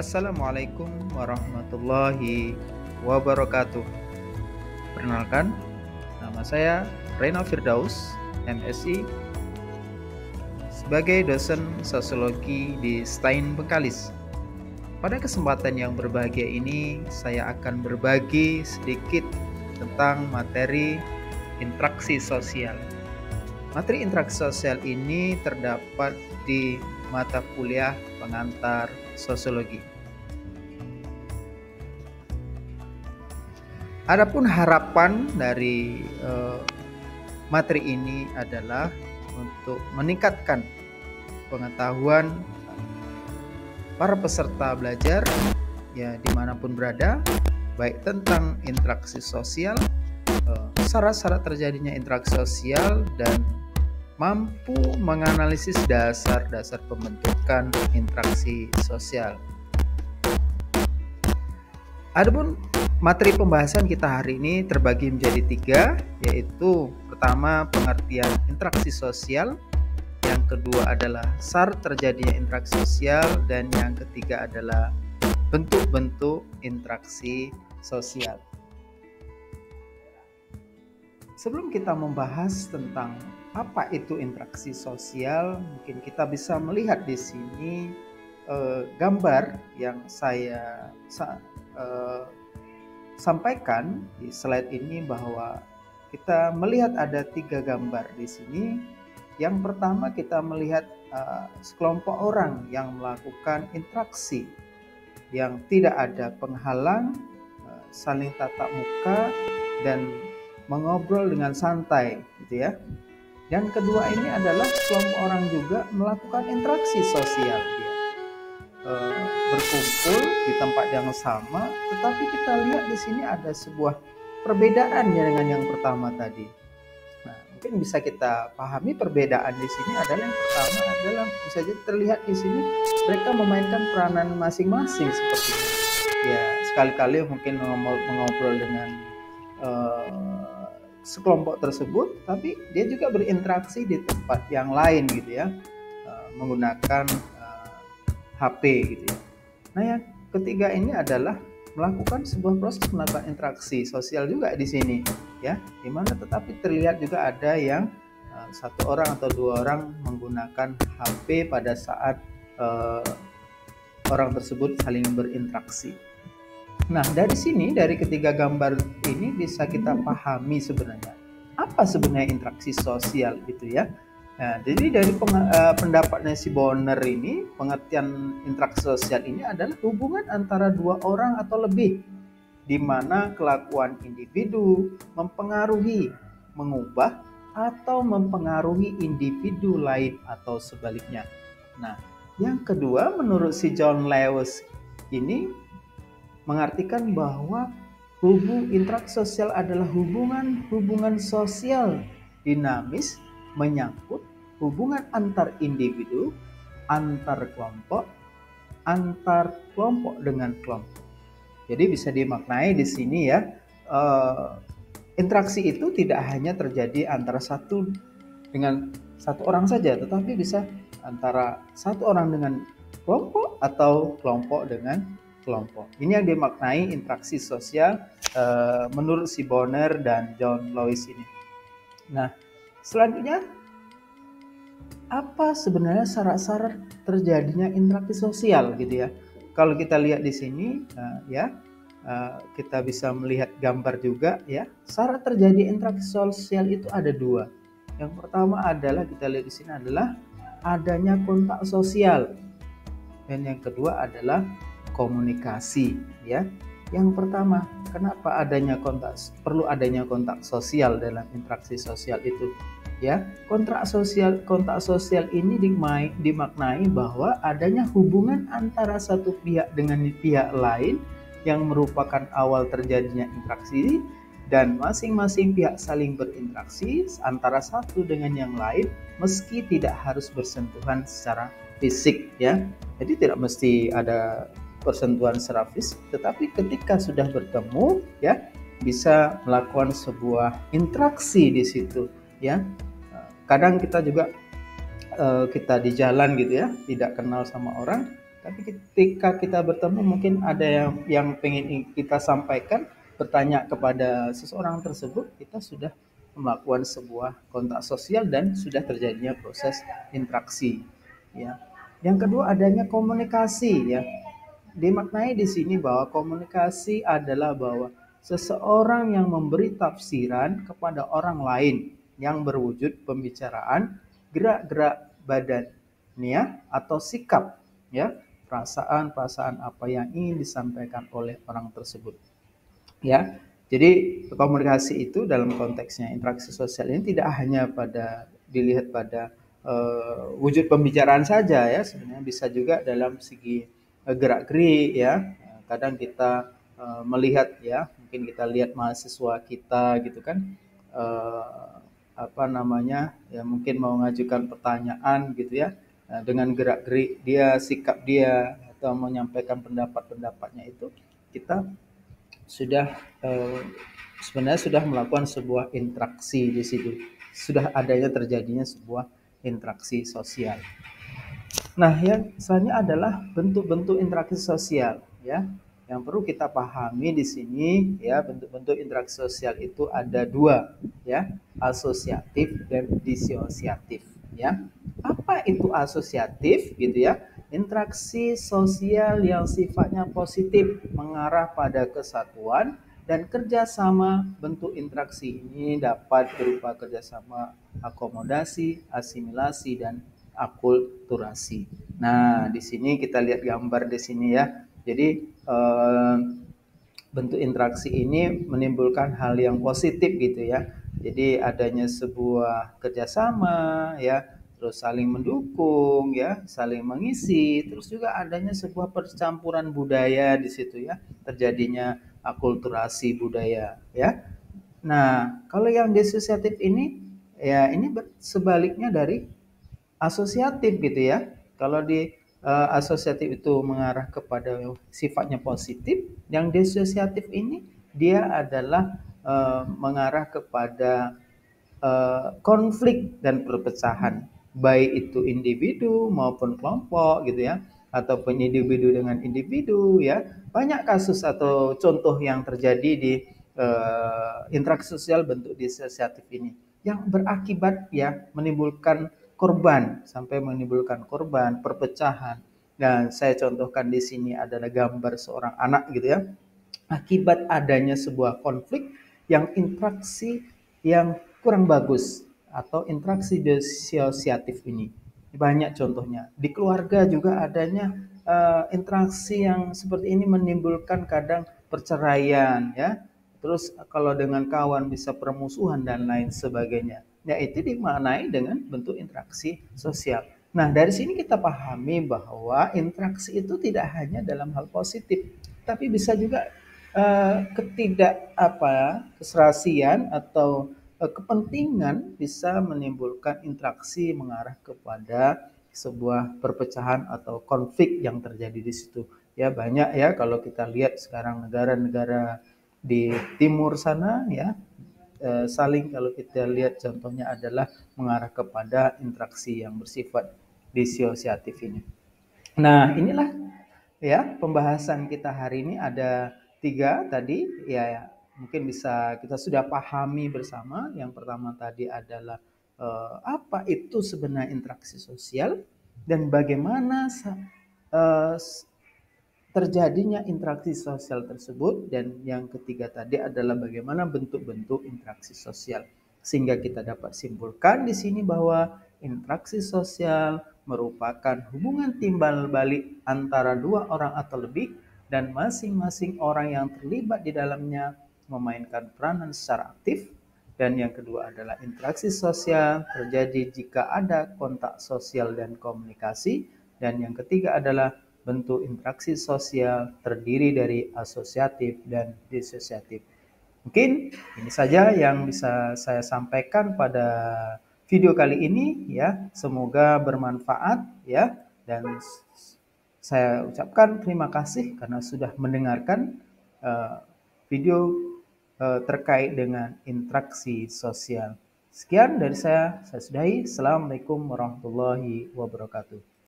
Assalamualaikum warahmatullahi wabarakatuh. Perkenalkan, nama saya Reno Firdaus, MSI, sebagai dosen sosiologi di STAIN Bengkalis. Pada kesempatan yang berbahagia ini, saya akan berbagi sedikit tentang materi interaksi sosial. Materi interaksi sosial ini terdapat di mata kuliah pengantar sosiologi. Adapun harapan dari materi ini adalah untuk meningkatkan pengetahuan para peserta belajar ya dimanapun berada, baik tentang interaksi sosial, syarat-syarat terjadinya interaksi sosial, dan mampu menganalisis dasar-dasar pembentukan interaksi sosial. Adapun materi pembahasan kita hari ini terbagi menjadi 3, yaitu pertama pengertian interaksi sosial, yang kedua adalah syarat terjadinya interaksi sosial, dan yang ketiga adalah bentuk-bentuk interaksi sosial. Sebelum kita membahas tentang apa itu interaksi sosial, mungkin kita bisa melihat di sini gambar yang saya sampaikan di slide ini, bahwa kita melihat ada 3 gambar di sini. Yang pertama kita melihat sekelompok orang yang melakukan interaksi yang tidak ada penghalang, saling tatap muka dan mengobrol dengan santai, gitu ya. Yang kedua ini adalah sekelompok orang juga melakukan interaksi sosial, dia berkumpul di tempat yang sama, tetapi kita lihat di sini ada sebuah perbedaan dengan yang pertama tadi. Nah, mungkin bisa kita pahami perbedaan di sini adalah yang pertama adalah bisa jadi terlihat di sini mereka memainkan peranan masing-masing seperti ini. Ya, sekali-kali mungkin mengobrol dengan sekelompok tersebut, tapi dia juga berinteraksi di tempat yang lain, gitu ya, menggunakan HP, gitu ya. Nah, yang ketiga ini adalah melakukan sebuah proses melakukan interaksi sosial juga di sini, ya, dimana tetapi terlihat juga ada yang satu orang atau 2 orang menggunakan HP pada saat orang tersebut saling berinteraksi. Nah, dari sini, dari ketiga gambar ini bisa kita pahami sebenarnya apa sebenarnya interaksi sosial, gitu ya. Nah, jadi dari pendapatnya si Bonner ini, pengertian interaksi sosial ini adalah hubungan antara 2 orang atau lebih, di mana kelakuan individu mempengaruhi, mengubah, atau mempengaruhi individu lain atau sebaliknya. Nah, yang kedua menurut si John Lewis ini mengartikan bahwa interaksi sosial adalah hubungan sosial dinamis menyangkut hubungan antar individu, antar kelompok dengan kelompok. Jadi bisa dimaknai di sini ya, interaksi itu tidak hanya terjadi antara satu orang saja, tetapi bisa antara satu orang dengan kelompok atau kelompok dengan kelompok. Ini yang dimaknai interaksi sosial menurut si Bonner dan John Lewis ini. Nah, selanjutnya apa sebenarnya syarat-syarat terjadinya interaksi sosial, gitu ya. Kalau kita lihat di sini kita bisa melihat gambar juga ya. Syarat terjadi interaksi sosial itu ada 2. Yang pertama adalah kita lihat di sini adalah adanya kontak sosial, dan yang kedua adalah komunikasi, ya. Yang pertama, kenapa perlu adanya kontak sosial dalam interaksi sosial itu? Ya, kontak sosial ini dimaknai bahwa adanya hubungan antara satu pihak dengan pihak lain yang merupakan awal terjadinya interaksi, dan masing-masing pihak saling berinteraksi antara satu dengan yang lain meski tidak harus bersentuhan secara fisik, ya. Jadi tidak mesti ada persentuhan secara fisik, tetapi ketika sudah bertemu ya bisa melakukan sebuah interaksi di situ, ya. Kadang kita juga kita di jalan gitu ya, tidak kenal sama orang, Tapi ketika kita bertemu mungkin ada yang pengen kita sampaikan, bertanya kepada seseorang tersebut, kita sudah melakukan sebuah kontak sosial dan sudah terjadinya proses interaksi, ya. Yang kedua adanya komunikasi, ya. Dimaknai di sini bahwa komunikasi adalah bahwa seseorang yang memberi tafsiran kepada orang lain yang berwujud pembicaraan, gerak-gerak badannya atau sikap, ya, perasaan-perasaan apa yang ingin disampaikan oleh orang tersebut, ya. Jadi komunikasi itu dalam konteksnya interaksi sosial ini tidak hanya dilihat pada wujud pembicaraan saja, ya, sebenarnya bisa juga dalam segi gerak-gerik, ya. Kadang kita melihat, ya, mungkin kita lihat mahasiswa kita gitu kan, eh, apa namanya, ya, mungkin mau mengajukan pertanyaan gitu, ya. Nah, dengan gerak-gerik dia, sikap dia atau menyampaikan pendapat-pendapatnya itu, kita sudah sebenarnya sudah melakukan sebuah interaksi di situ. Sudah adanya terjadinya sebuah interaksi sosial. Nah, yang selanjutnya adalah bentuk-bentuk interaksi sosial, ya. Yang perlu kita pahami di sini, ya, bentuk-bentuk interaksi sosial itu ada dua, ya, asosiatif dan disosiatif, ya. Apa itu asosiatif gitu ya? Interaksi sosial yang sifatnya positif mengarah pada kesatuan dan kerjasama. Bentuk interaksi ini dapat berupa kerjasama akomodasi, asimilasi, dan akulturasi. Nah, di sini kita lihat gambar di sini, ya. Jadi bentuk interaksi ini menimbulkan hal yang positif gitu, ya. Jadi adanya sebuah kerjasama, ya, terus saling mendukung, ya, saling mengisi, terus juga adanya sebuah percampuran budaya di situ, ya, terjadinya akulturasi budaya, ya. Nah, kalau yang disosiatif ini, ya, ini sebaliknya dari asosiatif gitu, ya. Kalau di asosiatif itu mengarah kepada sifatnya positif, yang disosiatif ini dia adalah mengarah kepada konflik dan perpecahan, baik itu individu maupun kelompok gitu, ya, ataupun individu dengan individu, ya. Banyak kasus atau contoh yang terjadi di interaksi sosial bentuk disosiatif ini yang berakibat, ya, menimbulkan korban, sampai menimbulkan korban, perpecahan. Dan saya contohkan di sini adalah gambar seorang anak gitu, ya. Akibat adanya sebuah konflik yang interaksi yang kurang bagus atau interaksi disosiatif ini. Banyak contohnya. Di keluarga juga adanya interaksi yang seperti ini menimbulkan kadang perceraian, ya. Terus kalau dengan kawan bisa permusuhan dan lain sebagainya. Ya, itu dimaknai dengan bentuk interaksi sosial. Nah, dari sini kita pahami bahwa interaksi itu tidak hanya dalam hal positif, tapi bisa juga keserasian atau kepentingan bisa menimbulkan interaksi mengarah kepada sebuah perpecahan atau konflik yang terjadi di situ. Ya, banyak, ya, kalau kita lihat sekarang negara-negara di timur sana, ya, saling, kalau kita lihat contohnya adalah mengarah kepada interaksi yang bersifat disosiatif ini. Nah, inilah, ya, pembahasan kita hari ini ada 3 tadi, ya, mungkin bisa kita sudah pahami bersama. Yang pertama tadi adalah apa itu sebenarnya interaksi sosial dan bagaimana eh, terjadinya interaksi sosial tersebut, dan yang ketiga tadi adalah bagaimana bentuk-bentuk interaksi sosial, sehingga kita dapat simpulkan di sini bahwa interaksi sosial merupakan hubungan timbal balik antara dua orang atau lebih, dan masing-masing orang yang terlibat di dalamnya memainkan peranan secara aktif. Dan yang kedua adalah interaksi sosial terjadi jika ada kontak sosial dan komunikasi. Dan yang ketiga adalah bentuk interaksi sosial terdiri dari asosiatif dan disosiatif. Mungkin ini saja yang bisa saya sampaikan pada video kali ini, ya. Semoga bermanfaat, ya. Dan saya ucapkan terima kasih karena sudah mendengarkan video terkait dengan interaksi sosial. Sekian dari saya sudahi. Assalamualaikum warahmatullahi wabarakatuh.